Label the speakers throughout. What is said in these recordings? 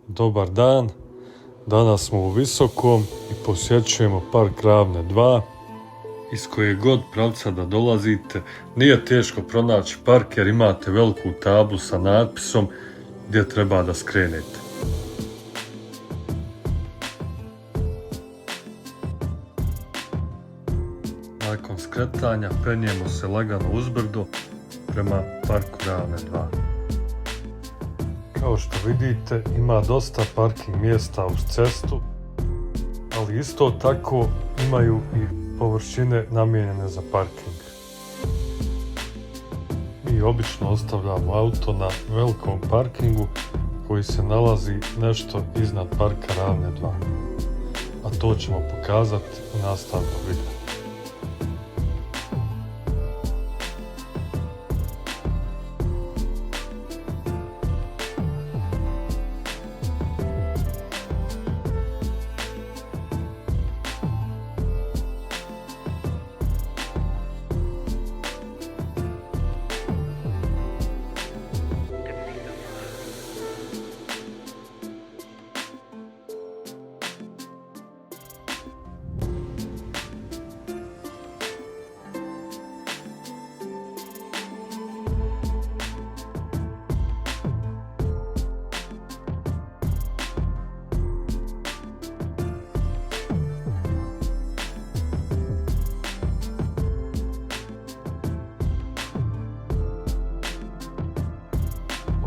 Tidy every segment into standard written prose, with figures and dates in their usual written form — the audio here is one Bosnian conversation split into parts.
Speaker 1: Dobar dan, danas smo u Visokom i posjećujemo park Ravne 2. Iz kojeg god pravca da dolazite, nije teško pronaći park jer imate veliku tablu sa natpisom gdje treba da skrenete. Nakon skretanja penjemo se lagano uzbrdo prema parku Ravne 2. Kao što vidite, ima dosta parking mjesta uz cestu, ali isto tako imaju i površine namijenjene za parking. Mi obično ostavljamo auto na velikom parkingu koji se nalazi nešto iznad parka Ravne 2, a to ćemo pokazati u nastavku videa.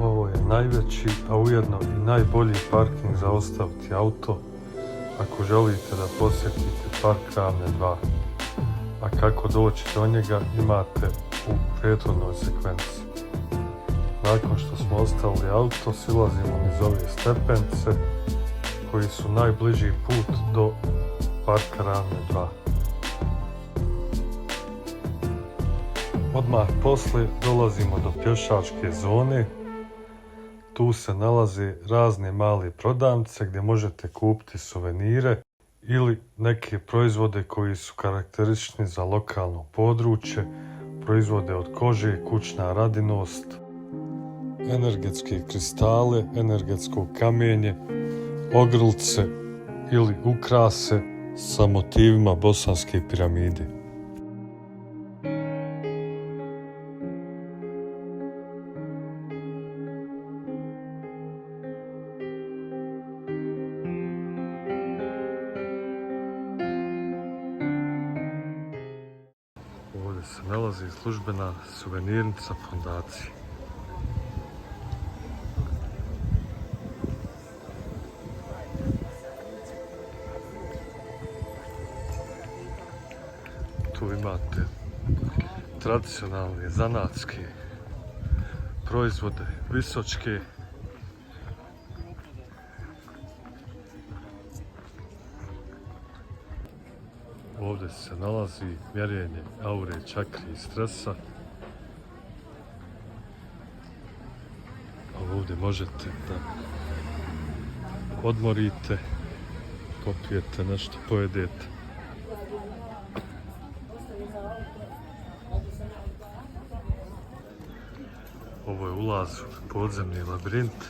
Speaker 1: Ovo je najveći, a ujedno i najbolji parking za ostaviti auto ako želite da posjetite park Ravne 2. A kako doći do njega imate u prethodnoj sekvenci. Nakon što smo ostavili auto, silazimo niz ove stepence koji su najbliži put do parka Ravne 2. Odmah poslije dolazimo do pješačke zone. Tu se nalaze razne male prodavnice gdje možete kupiti suvenire ili neke proizvode koji su karakteristični za lokalno područje, proizvode od kože, kućna radinost, energetske kristale, energetsko kamenje, ogrlice ili ukrase sa motivima bosanske piramide. Ovdje se nalazi službena suvenirnica fondacije. Tu imate tradicionalne zanatske proizvode, visočke. Ovdje se nalazi mjerenje aure, čakri i stresa. A ovdje možete da odmorite, popijete nešto, pojedete. Ovo je ulaz u podzemni labirint,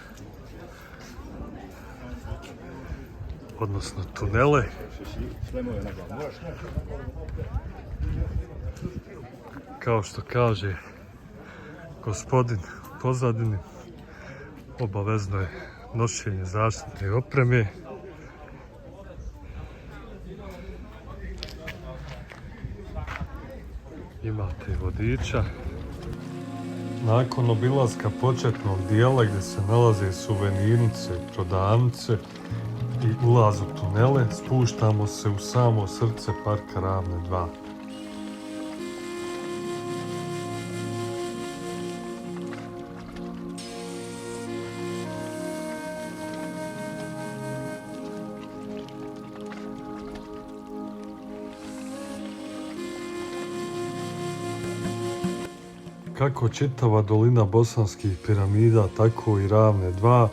Speaker 1: odnosno tunele. Kao što kaže gospodin u pozadini, obavezno je nošenje zaštitne opreme. Imate i vodiča. Nakon obilaska početnog dijela gdje se nalaze suvenirnice, prodavnice i ulaz u tunele, spuštamo se u samo srce parka Ravne 2. Kako čitava dolina bosanskih piramida, tako i Ravne 2,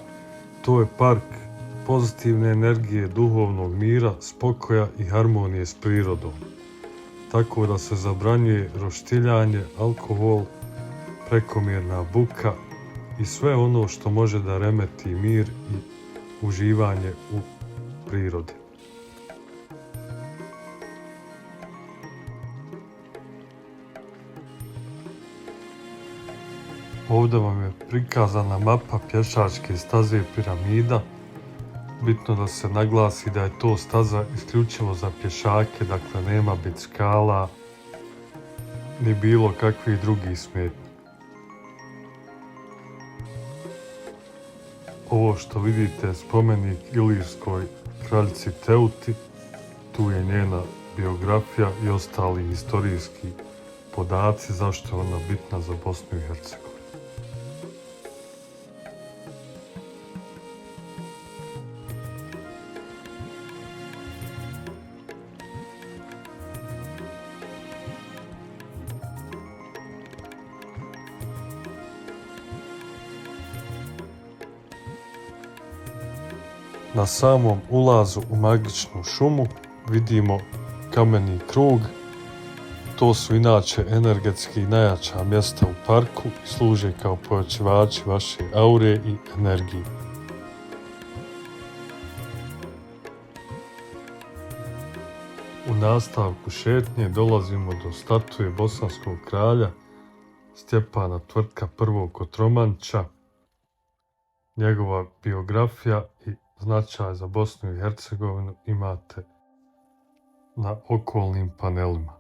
Speaker 1: to je park pozitivne energije, duhovnog mira, spokoja i harmonije s prirodom. Tako da se zabranjuje roštiljanje, alkohol, prekomjerna buka i sve ono što može da remeti mir i uživanje u prirodi. Ovdje vam je prikazana mapa pješačke staze Piramida. Bitno da se naglasi da je to staza isključivo za pješake, dakle nema bicikala ni bilo kakvih drugih smetnji. Ovo što vidite je spomenik ilirskoj kraljici Teuti, tu je njena biografija i ostali historijski podaci zašto je ona bitna za Bosnu i Hercegovinu. Na samom ulazu u magičnu šumu vidimo kameni krug. To su inače energetski najjača mjesta u parku i služe kao pojačivači vaše aure i energije. U nastavku šetnje dolazimo do statue bosanskog kralja Stjepana Tvrtka I. Kotromanića, njegova biografija i značaj za Bosnu i Hercegovinu imate na okolnim panelima.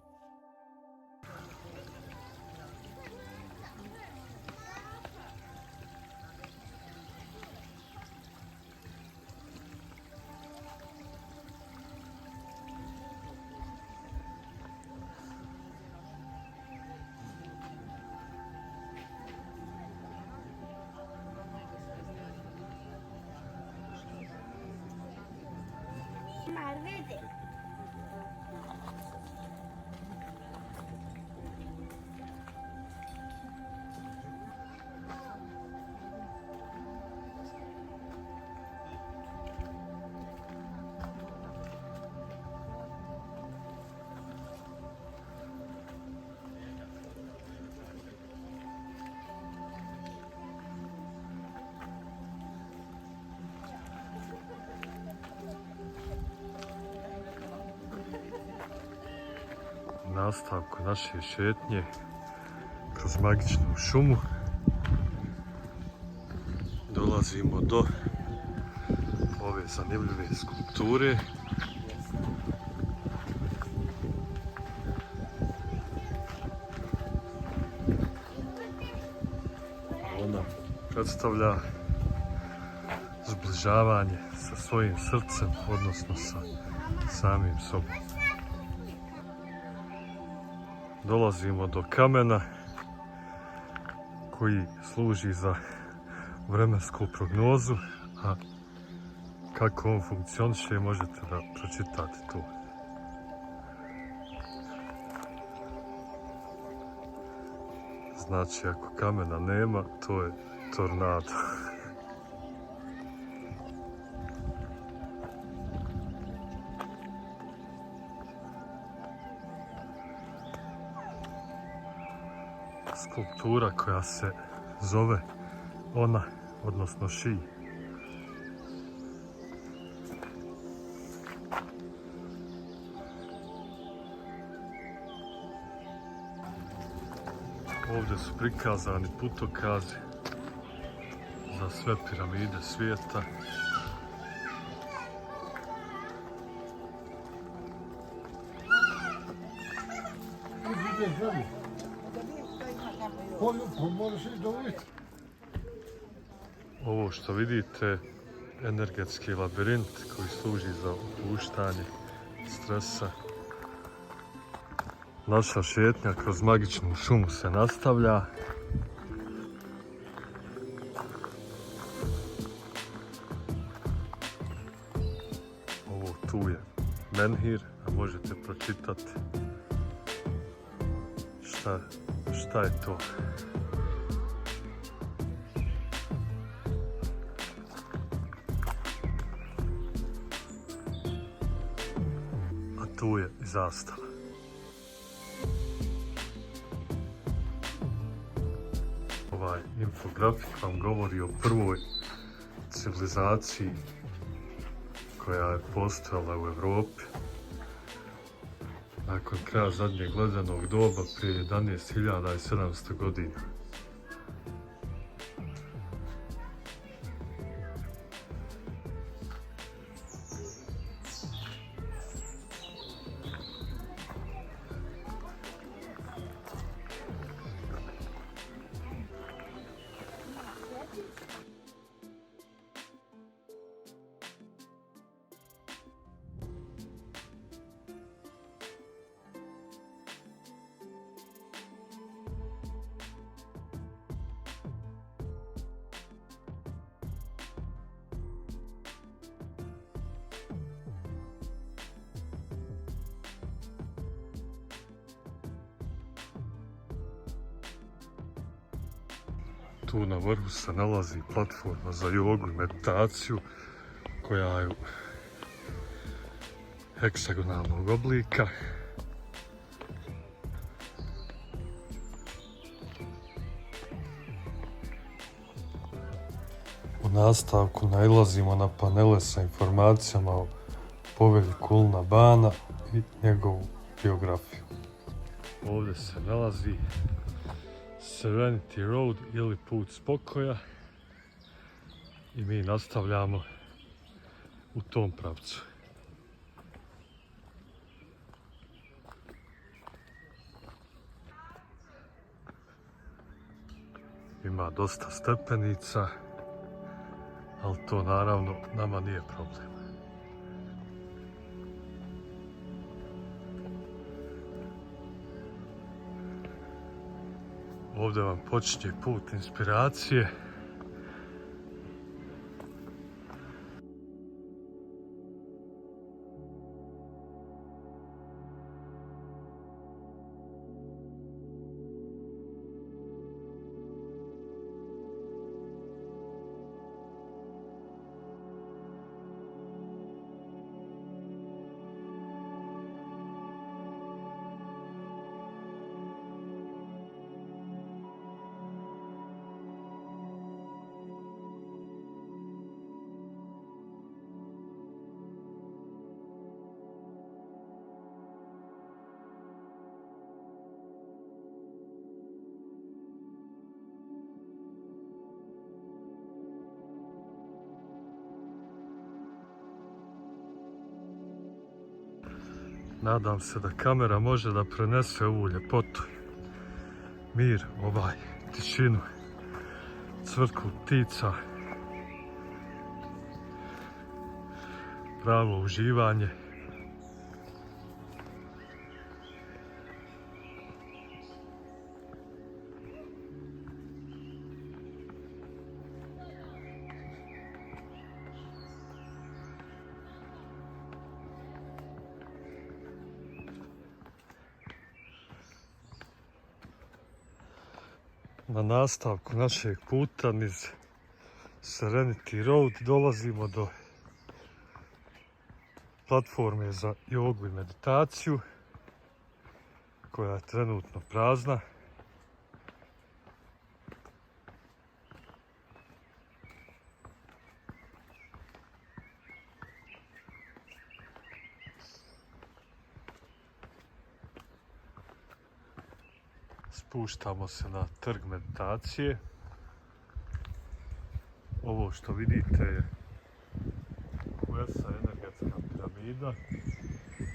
Speaker 1: U nastavku naše šetnje kroz magičnu šumu dolazimo do ove zanimljive skulpture. Ona predstavlja zbližavanje sa svojim srcem, odnosno sa samim sobom. Dolazimo do kamena koji služi za vremensku prognozu, a kako on funkcioniše možete da pročitate tu. Znači, ako kamena nema, to je tornado. Skulptura koja se zove Ona, odnosno She. Ovdje su prikazani putokazi za sve piramide svijeta. Ovo što vidite, energetski labirint koji služi za opuštanje stresa. Naša šetnja kroz magičnu šumu se nastavlja. Ovo tu je menhir, a možete pročitati šta je to. A tu je i zastava. Ovaj infografik vam govori o prvoj civilizaciji koja je postojala u Europi nakon kraja zadnjeg ledenog doba prije 11.700 godina. Tu na vrhu se nalazi platforma za jogu i meditaciju koja je heksagonalnog oblika. U nastavku nailazimo na panele sa informacijama o povelji Kulna Bana i njegovu biografiju. Ovdje se nalazi Serenity Road ili put spokoja i mi nastavljamo u tom pravcu. Ima dosta stepenica, ali to naravno nama nije problem. Ovdje vam počinje put inspiracije. Nadam se da kamera može da prenese ovu ljepotu, mir, tišinu, cvrtku ptica, pravo uživanje. Na nastavku našeg puta niz Serenity Road dolazimo do platforme za jogu i meditaciju koja je trenutno prazna. Spuštamo se na trg meditacije. Ovo što vidite je Kuesa energetska piramida.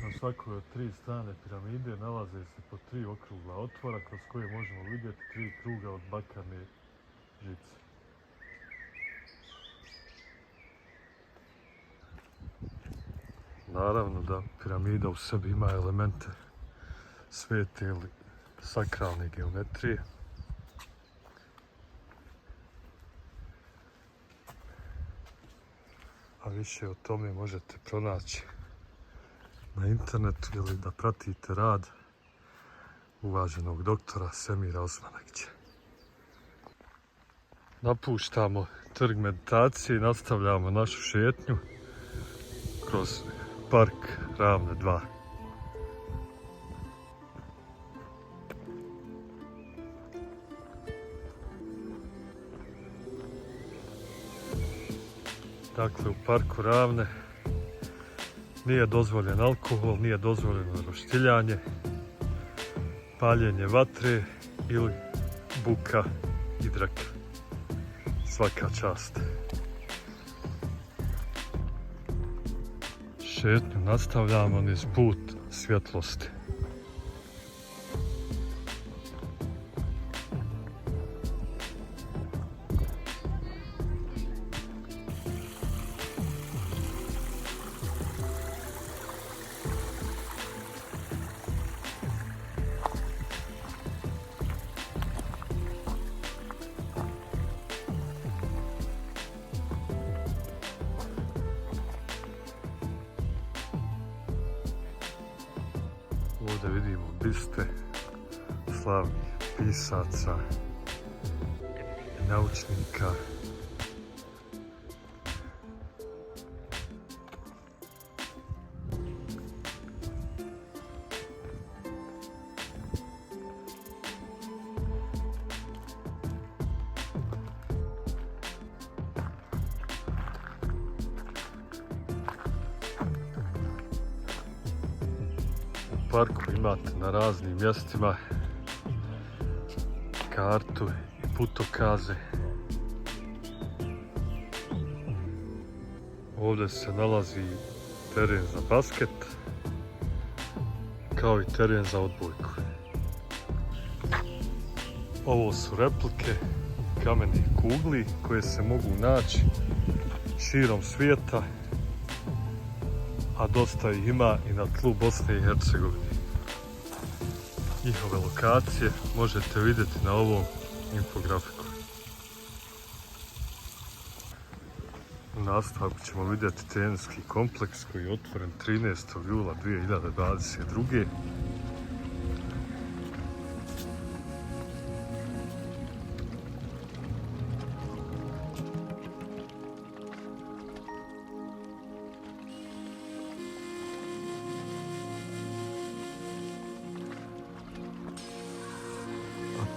Speaker 1: Na svakoj od 3 strane piramide nalaze se po 3 okrugla otvora kroz koje možemo vidjeti 3 kruga od bakarne žice. Naravno da piramida u sebi ima elemente svete ili sakralne geometrije. A više o tome možete pronaći na internetu ili da pratite rad uvaženog doktora Semira Osmanagića. Napuštamo trg meditacije i nastavljamo našu šetnju kroz park Ravne 2. Dakle, u parku Ravne Nije dozvoljen alkohol, nije dozvoljeno roštiljanje, paljenje vatre ili buka i dreka. Svaka čast. Šetnju nastavljamo niz put svjetlosti. Ovdje vidimo biste slavnih pisaca i naučnika. U parku imate na raznim mjestima kartu i putokaze. Ovdje se nalazi teren za basket, kao i teren za odbojku. Ovo su replike kamenih kugli koje se mogu naći širom svijeta, a dosta ih ima i na tlu Bosne i Hercegovine. Njihove lokacije možete vidjeti na ovom infografiku. U nastavku ćemo vidjeti teniski kompleks koji je otvoren 13. jula 2022.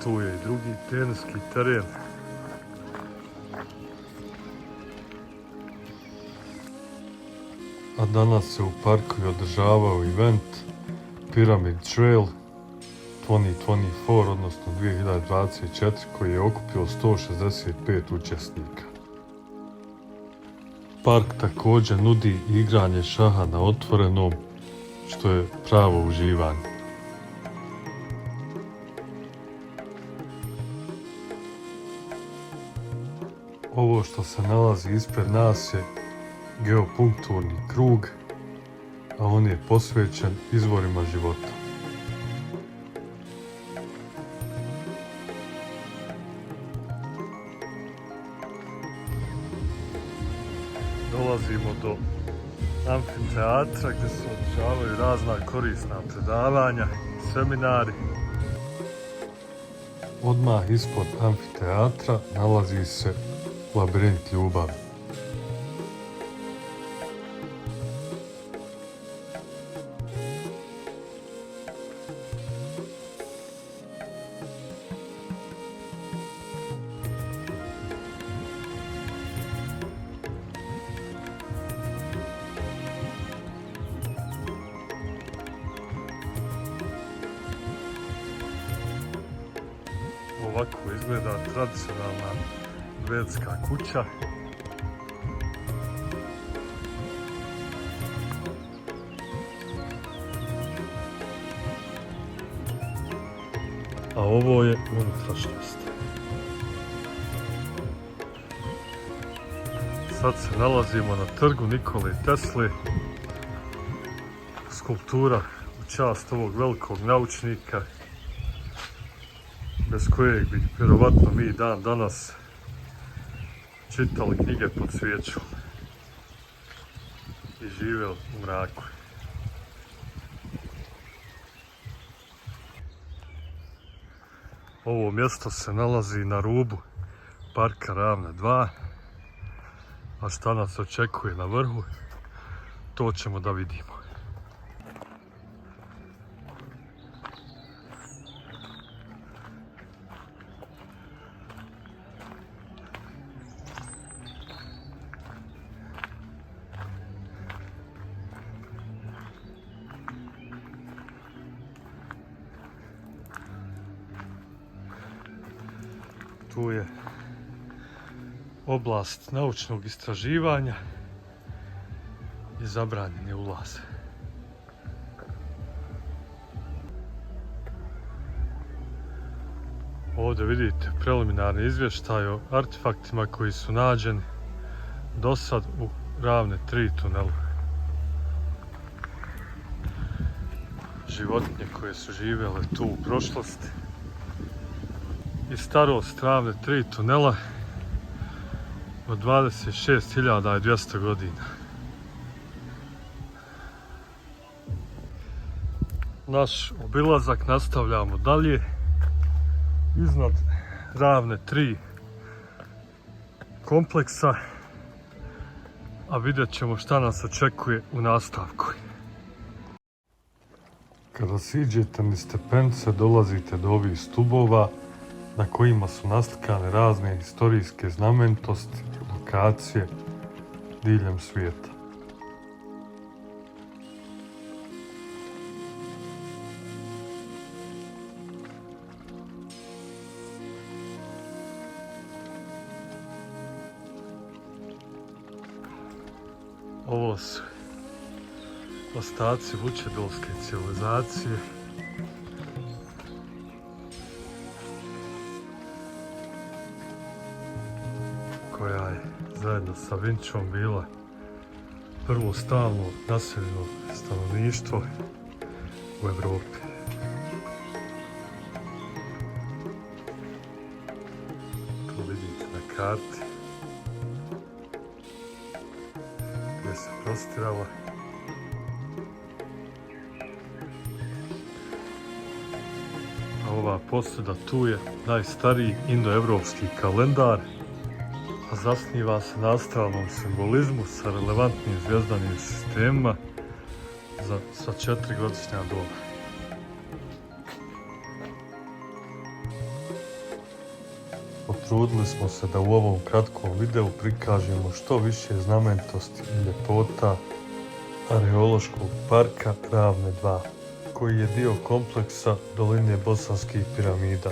Speaker 1: Tu je i drugi teniski teren. A danas se u parku je održavao event Pyramid Trail 2024, odnosno 2024, koji je okupio 165 učesnika. Park također nudi igranje šaha na otvorenom, što je pravo uživanje. Ovo što se nalazi ispred nas je geopunkturni krug, a on je posvećen izvorima života. Dolazimo do amfiteatra gdje se održavaju razna korisna predavanja, seminari. Odmah ispod amfiteatra nalazi se Labirint ljubavi. Ovako izgleda tradicionalna švedska kuća. A ovo je unutrašnjost. Sad se nalazimo na trgu Nikole Tesle. Skulptura u čast ovog velikog naučnika, bez kojeg bi vjerovatno mi dan danas čitali knjige pod svijećom i živjeli u mraku. Ovo mjesto se nalazi na rubu parka Ravne 2, a šta nas očekuje na vrhu, to ćemo da vidimo. Tu je oblast naučnog istraživanja i zabranjen je ulaz. Ovdje vidite preliminarni izvještaj o artefaktima koji su nađeni do sad u Ravne 3 tunelu. Životinje koje su živjele tu u prošlosti. I starost Ravne 3 tunela od 26.200 godina. Naš obilazak nastavljamo dalje iznad Ravne 3 kompleksa, a vidjet ćemo šta nas očekuje u nastavku. Kada siđete niz stepenice dolazite do ovih stubova na kojima su naslikane razne historijske znamenitosti i lokacije diljem svijeta. Ovo su ostaci vučedolske civilizacije. Koja je zajedno sa Vinčom bila prvo stalno naseljeno stanovništvo u Evropi. Tu vidite na karti gdje se prostirala. A ova posuda tu je najstariji indoevropski kalendar, a zasniva se na astralnom simbolizmu sa relevantnim zvjezdanim sistemima sa 4-godišnja doba. Potrudili smo se da u ovom kratkom videu prikažemo što više znamenitosti i ljepota arheološkog parka Ravne 2, koji je dio kompleksa Doline Bosanskih piramida.